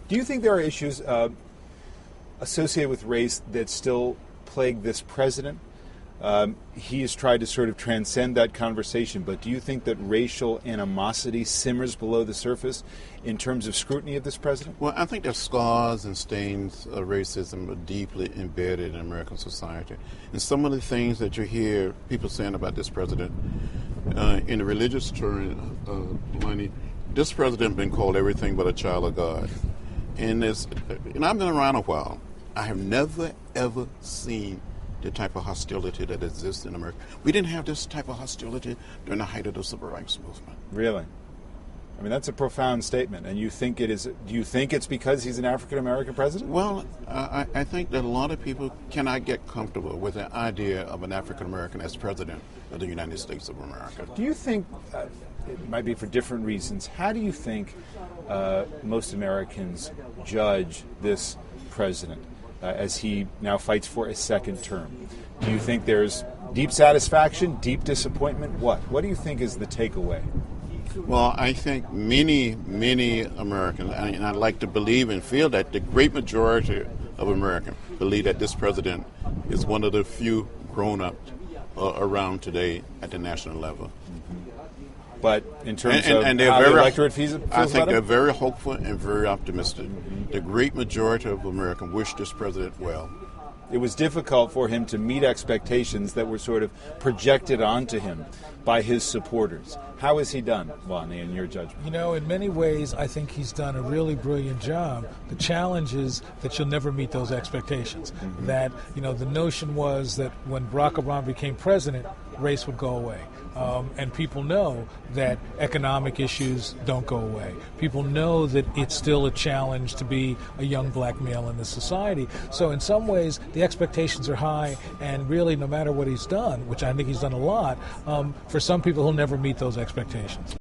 Do you think there are issues associated with race that still plague this president? He has tried to sort of transcend that conversation, but do you think that racial animosity simmers below the surface in terms of scrutiny of this president? Well, I think the scars and stains of racism are deeply embedded in American society. And some of the things that you hear people saying about this president, in the religious term, Lonnie, this president has been called everything but a child of God. And I've been around a while. I have never, ever seen the type of hostility that exists in America. We didn't have this type of hostility during the height of the Civil Rights Movement. Really? I mean, that's a profound statement. And you think it is? Do you think it's because he's an African-American president? Well, I think that a lot of people cannot get comfortable with the idea of an African-American as president of the United States of America. Do you think, it might be for different reasons, how do you think most Americans judge this president as he now fights for a second term? Do you think there's deep satisfaction, deep disappointment? What do you think is the takeaway? Well, I think many, many Americans, and I'd like to believe and feel that the great majority of Americans believe that this president is one of the few grown-ups around today at the national level. But in terms and of they're how very, the electorate feels I think about they're him? very hopeful and very optimistic. The great majority of Americans wish this president well. It was difficult for him to meet expectations that were sort of projected onto him by his supporters. How has he done, Lonnie, in your judgment? You know, in many ways, I think he's done a really brilliant job. The challenge is that you'll never meet those expectations. Mm-hmm. That, you know, the notion was that when Barack Obama became president, race would go away. And people know that economic issues don't go away. People know that it's still a challenge to be a young black male in this society. So in some ways, the expectations are high, and really no matter what he's done, which I think he's done a lot, for some people he'll never meet those expectations.